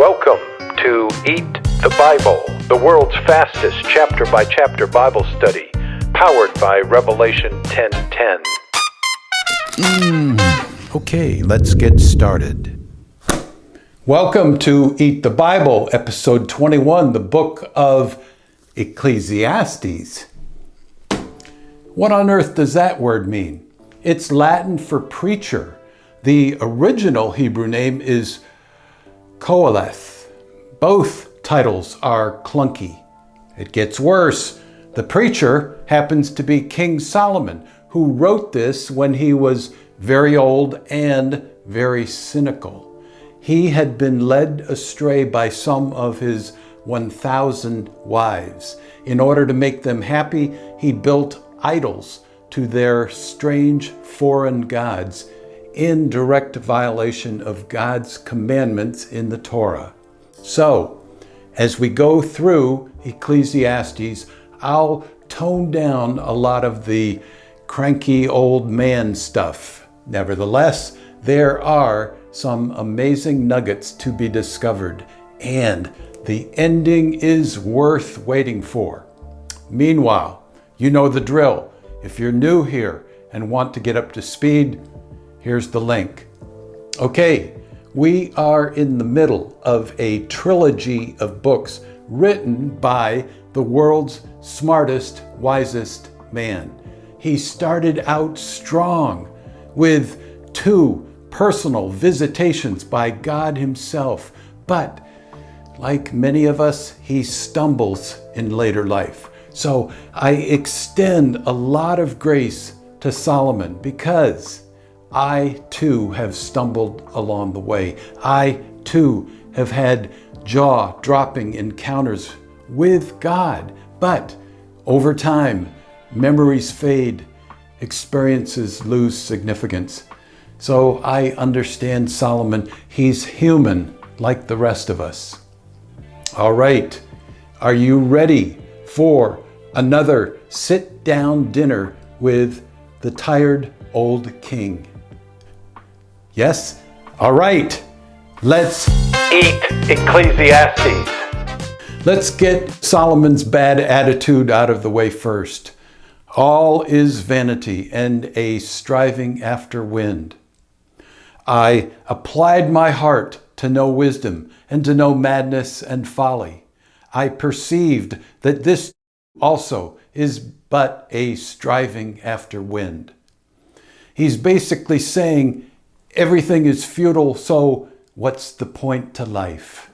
Welcome to Eat the Bible, the world's fastest chapter-by-chapter Bible study, powered by Revelation 10:10. Okay, let's get started. Welcome to Eat the Bible, episode 21, the book of ECCLESIASTES. What on earth does that word mean? It's Latin for preacher. The original Hebrew name is Qoheleth. Both titles are clunky. It gets worse. The preacher happens to be King Solomon, who wrote this when he was very old and very cynical. He had been led astray by some of his 1,000 wives. In order to make them happy, he built idols to their strange foreign gods, in direct violation of God's commandments in the Torah. So, as we go through Ecclesiastes, I'll tone down a lot of the cranky old man stuff. Nevertheless, there are some amazing nuggets to be discovered, and the ending is worth waiting for. Meanwhile, you know the drill. If you're new here and want to get up to speed, here's the link. Okay, we are in the middle of a trilogy of books written by the world's smartest, wisest man. He started out strong with 2 personal visitations by God himself, but like many of us, he stumbles in later life. So I extend a lot of grace to Solomon because I too have stumbled along the way. I too have had jaw-dropping encounters with God. But over time, memories fade, experiences lose significance. So I understand Solomon. He's human like the rest of us. All right, are you ready for another sit-down dinner with the tired old king? Yes? All right, let's Eat Ecclesiastes. Let's get Solomon's bad attitude out of the way first. All is vanity and a striving after wind. I applied my heart to know wisdom and to know madness and folly. I perceived that this also is but a striving after wind. He's basically saying everything is futile, so what's the point to life?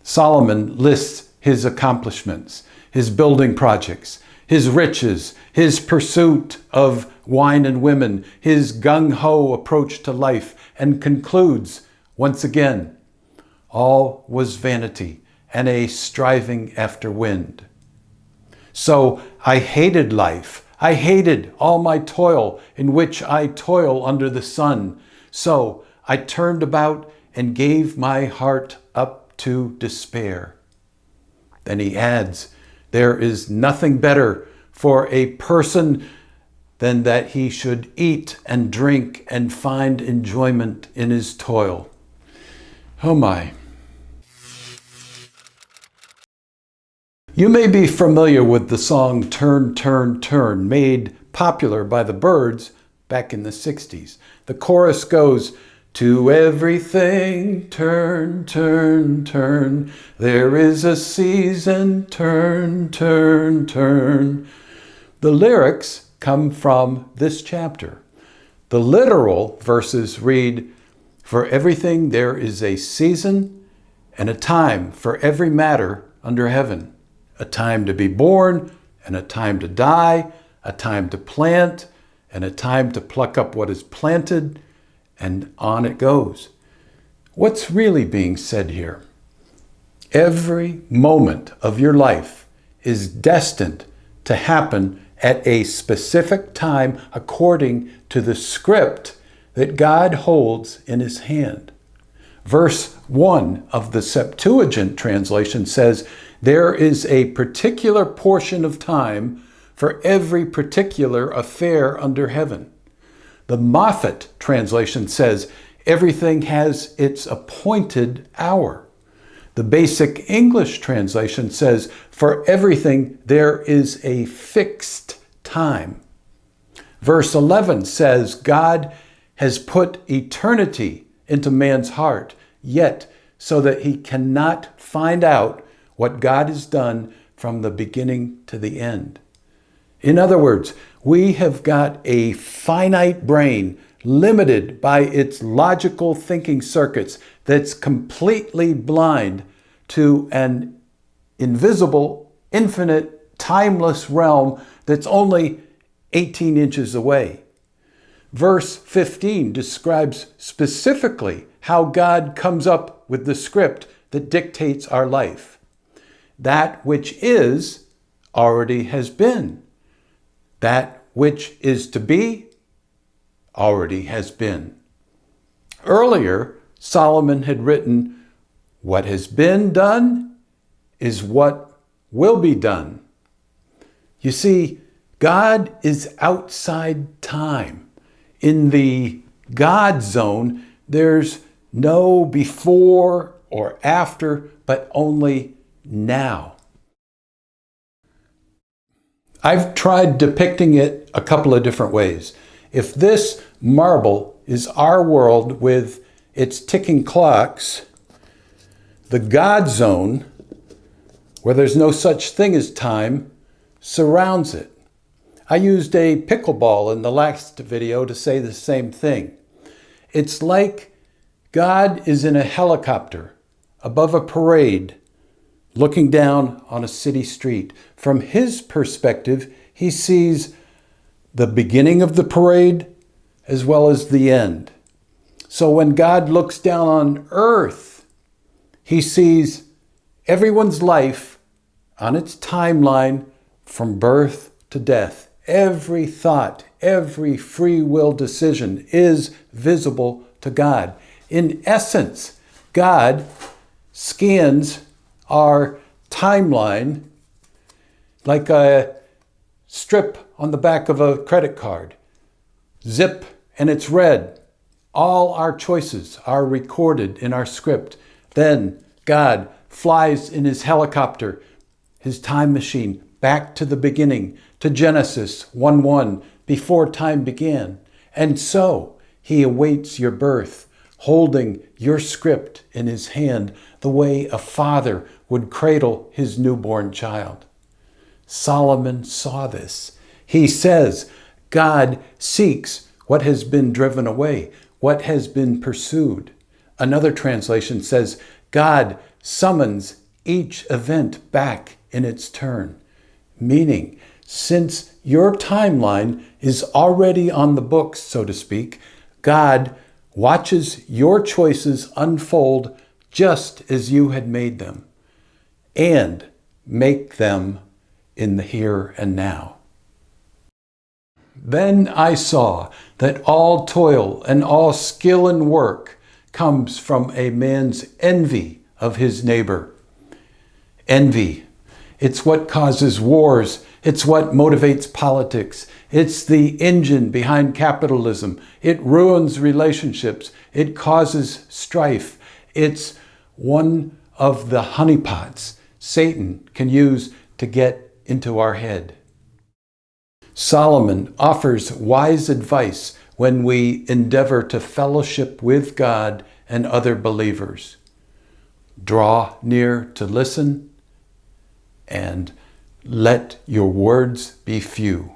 Solomon lists his accomplishments, his building projects, his riches, his pursuit of wine and women, his gung-ho approach to life, and concludes, once again, all was vanity and a striving after wind. So I hated life. I hated all my toil in which I toil under the sun. So I turned about and gave my heart up to despair. Then he adds, there is nothing better for a person than that he should eat and drink and find enjoyment in his toil. Oh my. You may be familiar with the song Turn, Turn, Turn, made popular by the Byrds back in the 60s. The chorus goes, to everything turn, turn, turn. There is a season, turn, turn, turn. The lyrics come from this chapter. The literal verses read, for everything there is a season and a time for every matter under heaven. A time to be born and a time to die, a time to plant and a time to pluck up what is planted, and on it goes. What's really being said here? Every moment of your life is destined to happen at a specific time according to the script that God holds in his hand. Verse 1 of the Septuagint translation says, there is a particular portion of time for every particular affair under heaven. The Moffat translation says, everything has its appointed hour. The basic English translation says, "For everything there is a fixed time." Verse 11 says, "God has put eternity into man's heart, yet so that he cannot find out what God has done from the beginning to the end." In other words, we have got a finite brain limited by its logical thinking circuits that's completely blind to an invisible, infinite, timeless realm that's only 18 inches away. Verse 15 describes specifically how God comes up with the script that dictates our life. That which is already has been. That which is to be already has been. Earlier, Solomon had written, "What has been done is what will be done." You see, God is outside time. In the God zone, there's no before or after, but only now. I've tried depicting it a couple of different ways. If this marble is our world with its ticking clocks, the God zone, where there's no such thing as time, surrounds it. I used a pickleball in the last video to say the same thing. It's like God is in a helicopter above a parade, looking down on a city street. From his perspective, he sees the beginning of the parade as well as the end. So when God looks down on earth, he sees everyone's life on its timeline from birth to death. Every thought, every free will decision is visible to God. In essence, God scans our timeline like a strip on the back of a credit card. Zip, and it's read. All our choices are recorded in our script. Then God flies in his helicopter, his time machine, back to the beginning, to Genesis 1:1, before time began. And so he awaits your birth, holding your script in his hand the way a father would cradle his newborn child. Solomon saw this. He says, God seeks what has been driven away, what has been pursued. Another translation says, God summons each event back in its turn. Meaning, since your timeline is already on the books, so to speak, God watches your choices unfold just as you had made them, and make them in the here and now. Then I saw that all toil and all skill and work comes from a man's envy of his neighbor. Envy. It's what causes wars. It's what motivates politics. It's the engine behind capitalism. It ruins relationships. It causes strife. It's one of the honeypots Satan can use to get into our head. Solomon offers wise advice when we endeavor to fellowship with God and other believers. Draw near to listen, and let your words be few.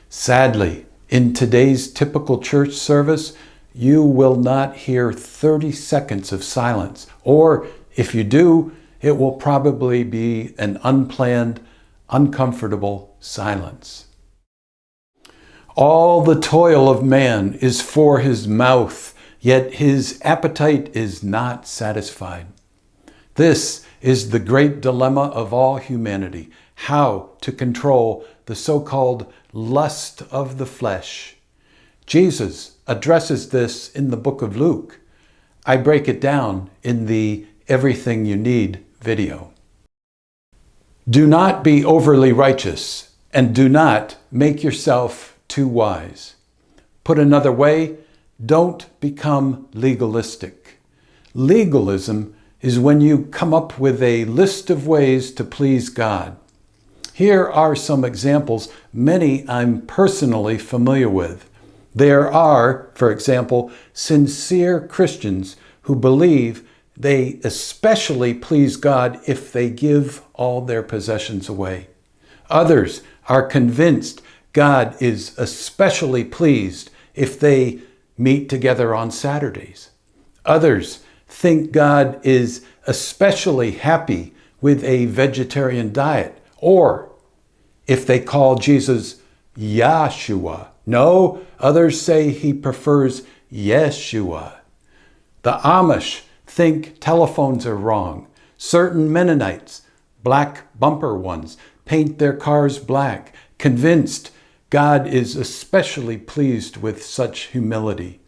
Sadly, in today's typical church service, you will not hear 30 seconds of silence, or if you do, it will probably be an unplanned, uncomfortable silence. All the toil of man is for his mouth, yet his appetite is not satisfied. This is the great dilemma of all humanity, how to control the so-called lust of the flesh. Jesus addresses this in the book of Luke. I break it down in the Everything You Need video. Do not be overly righteous, and do not make yourself too wise. Put another way, don't become legalistic. Legalism is when you come up with a list of ways to please God. Here are some examples, many I'm personally familiar with. There are, for example, sincere Christians who believe they especially please God if they give all their possessions away. Others are convinced God is especially pleased if they meet together on Saturdays. Others think God is especially happy with a vegetarian diet, or if they call Jesus Yahshua. No, others say he prefers Yeshua. The Amish think telephones are wrong. Certain Mennonites, black bumper ones, paint their cars black, convinced God is especially pleased with such humility.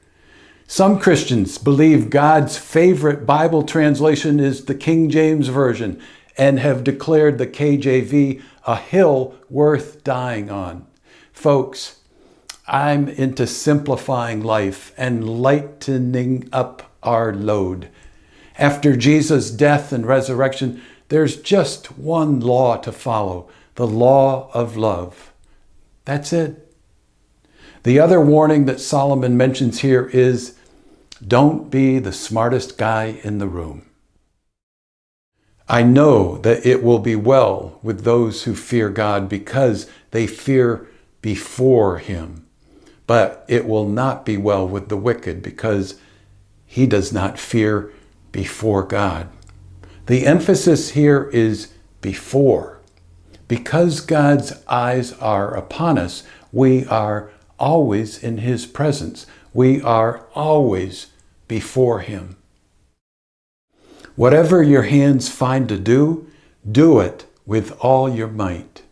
Some Christians believe God's favorite Bible translation is the King James Version and have declared the KJV a hill worth dying on. Folks, I'm into simplifying life and lightening up our load. After Jesus' death and resurrection, there's just one law to follow, the law of love. That's it. The other warning that Solomon mentions here is, don't be the smartest guy in the room. I know that it will be well with those who fear God because they fear before him. But it will not be well with the wicked because he does not fear before God. The emphasis here is before. Because God's eyes are upon us, we are always in his presence. We are always before him. Whatever your hands find to do, do it with all your might.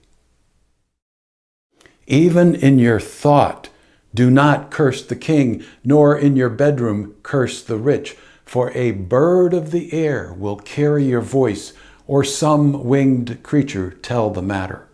Even in your thought, do not curse the king, nor in your bedroom curse the rich, for a bird of the air will carry your voice, or some winged creature tell the matter.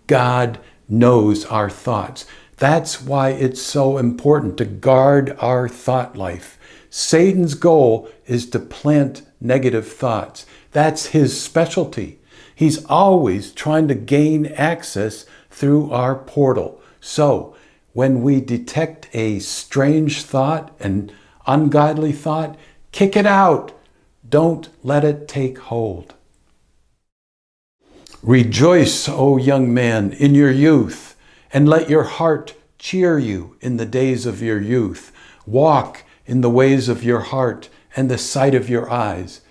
God knows our thoughts. That's why it's so important to guard our thought life. Satan's goal is to plant negative thoughts. That's his specialty. He's always trying to gain access through our portal. So, when we detect a strange thought, an ungodly thought, kick it out. Don't let it take hold. Rejoice, O young man, in your youth, and let your heart cheer you in the days of your youth. Walk in the ways of your heart and the sight of your eyes.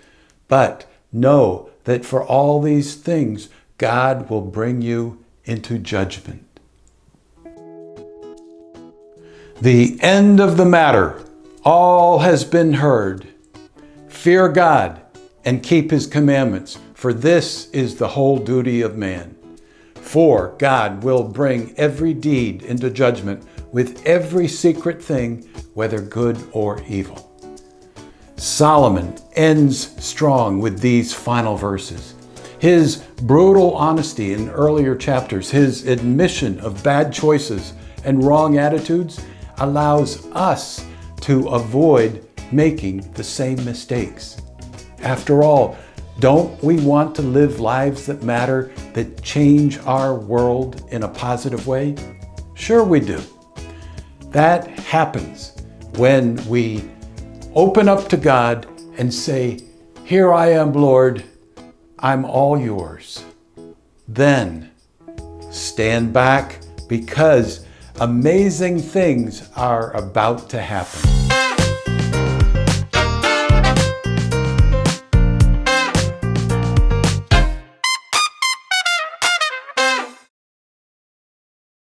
But know that for all these things, God will bring you into judgment. The end of the matter. All has been heard. Fear God and keep his commandments, for this is the whole duty of man. For God will bring every deed into judgment with every secret thing, whether good or evil. Solomon ends strong with these final verses. His brutal honesty in earlier chapters, his admission of bad choices and wrong attitudes, allows us to avoid making the same mistakes. After all, don't we want to live lives that matter, that change our world in a positive way? Sure we do. That happens when we open up to God and say, "Here I am, Lord, I'm all yours." Then stand back, because amazing things are about to happen.